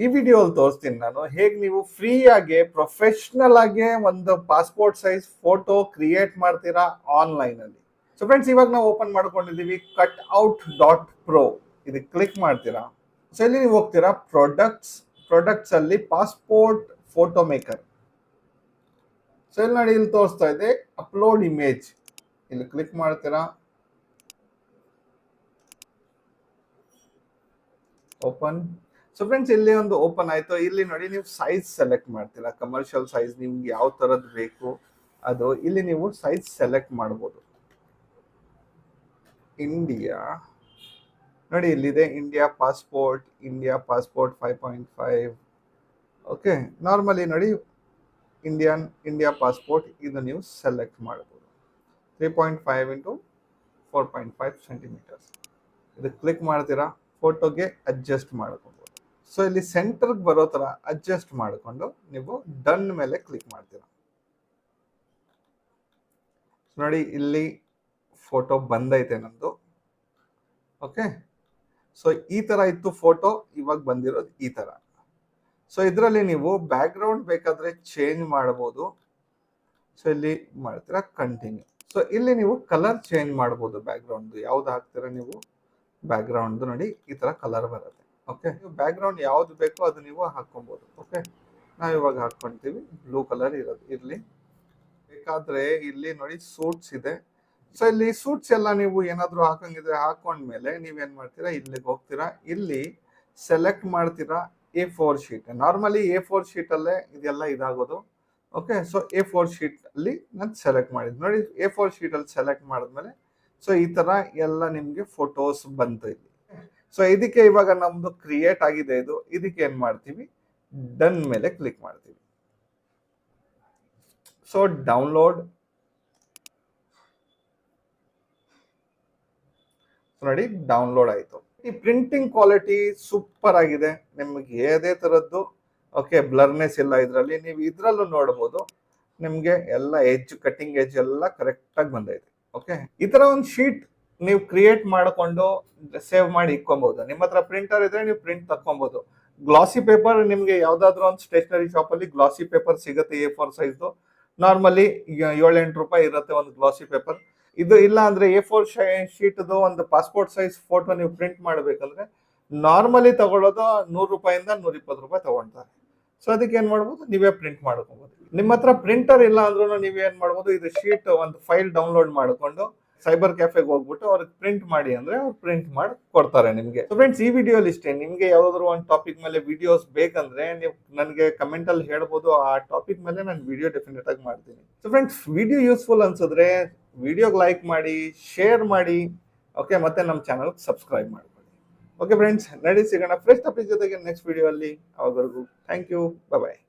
ಈ ವಿಡಿಯೋಲ್ಲಿ ತೋರಿಸ್ತೀನಿ ನಾನು ಹೇಗೆ ನೀವು ಫ್ರೀ ಆಗಿ ಪ್ರೊಫೆಷನಲ್ ಆಗಿ ಒಂದು ಪಾಸ್ಪೋರ್ಟ್ ಸೈಜ್ ಫೋಟೋ ಕ್ರಿಯೇಟ್ ಮಾಡ್ತೀರಾ ಆನ್ಲೈನ್ ಅಲ್ಲಿ. ಸೊ ಫ್ರೆಂಡ್ಸ್, ಇವಾಗ ನಾವು ಓಪನ್ ಮಾಡ್ಕೊಂಡಿದೀವಿ cutout.pro. ಇದಕ್ಕೆ ಕ್ಲಿಕ್ ಮಾಡ್ತೀರಾ. ಸೊ ಇಲ್ಲಿ ನೀವು ಹೋಗ್ತೀರಾ ಪ್ರಾಡಕ್ಟ್ಸ್ ಅಲ್ಲಿ ಪಾಸ್ಪೋರ್ಟ್ ಫೋಟೋ ಮೇಕರ್. ಸೊ ಇಲ್ಲಿ ನೋಡಿ, ಇಲ್ಲಿ ತೋರಿಸ್ತಾ ಇದೆ ಅಪ್ಲೋಡ್ ಇಮೇಜ್. ಇಲ್ಲಿ ಕ್ಲಿಕ್ ಮಾಡ್ತೀರಾ, ಓಪನ್. ಸೊ ಫ್ರೆಂಡ್ಸ್, ಇಲ್ಲಿ ಒಂದು ಓಪನ್ ಆಯ್ತು. ಇಲ್ಲಿ ನೋಡಿ, ನೀವು ಸೈಜ್ ಸೆಲೆಕ್ಟ್ ಮಾಡ್ತೀರಾ. ಕಮರ್ಷಿಯಲ್ ಸೈಜ್ ನಿಮ್ಗೆ ಯಾವ ತರದ್ ಬೇಕು ಅದು ಇಲ್ಲಿ ನೀವು ಸೈಜ್ ಸೆಲೆಕ್ಟ್ ಮಾಡ್ಬೋದು. ಇಂಡಿಯಾ ನೋಡಿ, ಇಲ್ಲಿದೆ ಇಂಡಿಯಾ ಪಾಸ್ಪೋರ್ಟ್ 5.5. ಓಕೆ, ನಾರ್ಮಲಿ ನೋಡಿ ಇಂಡಿಯಾ ಪಾಸ್ಪೋರ್ಟ್ ಇದು ನೀವು ಸೆಲೆಕ್ಟ್ ಮಾಡ್ಬೋದು. 3.5 ಇಂಟು 4.5 ಸೆಂಟಿಮೀಟರ್ಸ್. ಇದು ಕ್ಲಿಕ್ ಮಾಡ್ತೀರಾ, ಫೋಟೋಗೆ ಅಡ್ಜಸ್ಟ್ ಮಾಡ್ಕೊಬೋದು. ಸೊ ಇಲ್ಲಿ ಸೆಂಟರ್ಗೆ ಬರೋ ತರ ಅಡ್ಜಸ್ಟ್ ಮಾಡಿಕೊಂಡು ನೀವು ಡನ್ ಮೇಲೆ ಕ್ಲಿಕ್ ಮಾಡ್ತೀರಾ. ನೋಡಿ, ಇಲ್ಲಿ ಫೋಟೋ ಬಂದೈತೆ ನಂದು. ಓಕೆ, ಸೊ ಈ ತರ ಇತ್ತು ಫೋಟೋ, ಇವಾಗ ಬಂದಿರೋದು ಈ ತರ. ಸೊ ಇದರಲ್ಲಿ ನೀವು ಬ್ಯಾಕ್ ಗ್ರೌಂಡ್ ಬೇಕಾದ್ರೆ ಚೇಂಜ್ ಮಾಡಬಹುದು. ಸೊ ಇಲ್ಲಿ ಮಾಡ್ತೀರಾ ಕಂಟಿನ್ಯೂ. ಸೊ ಇಲ್ಲಿ ನೀವು ಕಲರ್ ಚೇಂಜ್ ಮಾಡಬಹುದು. ಬ್ಯಾಕ್ ಗ್ರೌಂಡ್ ಯಾವ್ದು ಹಾಕ್ತೀರಾ ನೀವು, ಬ್ಯಾಕ್ ಗ್ರೌಂಡ್ ನೋಡಿ ಈ ತರ ಕಲರ್ ಬರುತ್ತೆ. ಓಕೆ, ನೀವು ಬ್ಯಾಕ್ ಗ್ರೌಂಡ್ ಯಾವ್ದು ಬೇಕೋ ಅದು ನೀವು ಹಾಕೊಬಹುದು. ಓಕೆ, ನಾವು ಇವಾಗ ಹಾಕೊಂತೀವಿ ಬ್ಲೂ ಕಲರ್ ಇರ್ಲಿ. ಬೇಕಾದ್ರೆ ಇಲ್ಲಿ ನೋಡಿ ಸೂಟ್ಸ್ ಇದೆ. ಸೊ ಇಲ್ಲಿ ಸೂಟ್ಸ್ ಎಲ್ಲ ನೀವು ಏನಾದ್ರು ಹಾಕಂಗಿದ್ರೆ ಹಾಕೊಂಡ್ಮೇಲೆ ನೀವೇನ್ ಮಾಡ್ತೀರಾ, ಇಲ್ಲಿಗೆ ಹೋಗ್ತೀರಾ. ಇಲ್ಲಿ ಸೆಲೆಕ್ಟ್ ಮಾಡ್ತೀರಾ A4 sheet. Normally A4 sheet ಅಲ್ಲೇ ಇದೆಲ್ಲ ಇದಾಗೋದು. ಓಕೆ, ಸೊ A4 ಶೀಟ್ ಅಲ್ಲಿ ನಾನು ಸೆಲೆಕ್ಟ್ ಮಾಡಿದ್ ನೋಡಿ. A4 ಶೀಟ್ ಅಲ್ಲಿ ಸೆಲೆಕ್ಟ್ ಮಾಡಿದ್ಮೇಲೆ ಸೊ ಈ ತರ ಎಲ್ಲ ನಿಮ್ಗೆ ಫೋಟೋಸ್ ಬಂತು ಇಲ್ಲಿ. ಸೊ ಇದಕ್ಕೆ ಇವಾಗ ನಮ್ದು ಕ್ರಿಯೇಟ್ ಆಗಿದೆ. ಇದಕ್ಕೆ ಏನ್ ಮಾಡ್ತೀವಿ, ಡನ್ ಮೇಲೆ ಕ್ಲಿಕ್ ಮಾಡ್ತೀವಿ. ಸೊ ಡೌನ್ಲೋಡ್ ನೋಡಿ, ಡೌನ್ಲೋಡ್ ಆಯ್ತು. ಈ ಪ್ರಿಂಟಿಂಗ್ ಕ್ವಾಲಿಟಿ ಸೂಪರ್ ಆಗಿದೆ. ನಿಮ್ಗೆ ಯಾವುದೇ ತರದ್ದು ಓಕೆ ಬ್ಲರ್ನೆಸ್ ಇಲ್ಲ ಇದರಲ್ಲಿ. ನೀವು ಇದ್ರಲ್ಲೂ ನೋಡಬಹುದು, ನಿಮ್ಗೆ ಎಲ್ಲ ಕಟಿಂಗ್ ಎಜ್ ಎಲ್ಲ ಕರೆಕ್ಟ್ ಆಗಿ ಬಂದೈತೆ. ಓಕೆ, ಈ ತರ ಒಂದು ಶೀಟ್ ನೀವು ಕ್ರಿಯೇಟ್ ಮಾಡ್ಕೊಂಡು ಸೇವ್ ಮಾಡಿ ಇಕ್ಕೊಬಹುದು. ನಿಮ್ಮ ಹತ್ರ ಪ್ರಿಂಟರ್ ಇದ್ರೆ ನೀವು ಪ್ರಿಂಟ್ ತಕ್ಕೊಬಹುದು. ಗ್ಲಾಸಿ ಪೇಪರ್ ನಿಮ್ಗೆ ಯಾವ್ದಾದ್ರು ಒಂದು ಸ್ಟೇಷನರಿ ಶಾಪ್ ಅಲ್ಲಿ ಗ್ಲಾಸಿ ಪೇಪರ್ ಸಿಗುತ್ತೆ. A4 ಸೈಜ್ ನಾರ್ಮಲಿ 7-8 ರೂಪಾಯಿ ಇರುತ್ತೆ ಒಂದು ಗ್ಲಾಸಿ ಪೇಪರ್. ಇದು ಇಲ್ಲ ಅಂದ್ರೆ A4 ಶೀಟ್ ಒಂದು ಪಾಸ್ಪೋರ್ಟ್ ಸೈಜ್ ಫೋಟೋ ನೀವು ಪ್ರಿಂಟ್ ಮಾಡ್ಬೇಕಂದ್ರೆ ನಾರ್ಮಲಿ ತಗೊಳ್ಳೋದು 100 ರೂಪಾಯಿಂದ 120 ರೂಪಾಯಿ ತಗೊಳ್ತಾರೆ. ಸೊ ಅದಕ್ಕೆ ಏನ್ ಮಾಡ್ಬೋದು, ನೀವೇ ಪ್ರಿಂಟ್ ಮಾಡ್ಕೋಬಹುದು. ನಿಮ್ಮ ಹತ್ರ ಪ್ರಿಂಟರ್ ಇಲ್ಲ ಅಂದ್ರೂ ನೀವೇನ್ ಮಾಡ್ಬೋದು, ಇದು ಶೀಟ್ ಒಂದು ಫೈಲ್ ಡೌನ್ಲೋಡ್ ಮಾಡ್ಕೊಂಡು ಸೈಬರ್ ಕ್ಯಾಫೆಗೆ ಹೋಗ್ಬಿಟ್ಟು ಅವ್ರಿಗೆ ಪ್ರಿಂಟ್ ಮಾಡಿ ಅಂದ್ರೆ ಅವ್ರು ಪ್ರಿಂಟ್ ಮಾಡಿ ಕೊಡ್ತಾರೆ ನಿಮ್ಗೆ. ಸೊ ಫ್ರೆಂಡ್ಸ್, ಈ ವಿಡಿಯೋಲಿ ಇಷ್ಟೇ. ನಿಮ್ಗೆ ಯಾವ್ದಾದ್ರು ಒಂದು ಟಾಪಿಕ್ ಮೇಲೆ ವಿಡಿಯೋಸ್ ಬೇಕಂದ್ರೆ ನೀವು ನನಗೆ ಕಮೆಂಟ್ ಅಲ್ಲಿ ಹೇಳ್ಬೋದು. ಆ ಟಾಪಿಕ್ ಮೇಲೆ ನಾನು ವಿಡಿಯೋ ಡೆಫಿನೆಟ್ ಆಗಿ ಮಾಡ್ತೀನಿ. ಸೊ ಫ್ರೆಂಡ್ಸ್, ವಿಡಿಯೋ ಯೂಸ್ಫುಲ್ ಅನ್ಸಿದ್ರೆ ವಿಡಿಯೋಗೆ ಲೈಕ್ ಮಾಡಿ, ಶೇರ್ ಮಾಡಿ. ಓಕೆ, ಮತ್ತೆ ನಮ್ಮ ಚಾನಲ್ ಸಬ್ಸ್ಕ್ರೈಬ್ ಮಾಡ್ಕೊಳ್ಳಿ. ಓಕೆ ಫ್ರೆಂಡ್ಸ್, ನಡಿ ಸಿಗೋಣ ಫ್ರೆಶ್ ಟಾಪಿಕ್ ಜೊತೆಗೆ ನೆಕ್ಸ್ಟ್ ವಿಡಿಯೋ ಅಲ್ಲಿ. ಅವಾಗವರೆಗೂ ಥ್ಯಾಂಕ್ ಯು, ಬಾಯ್.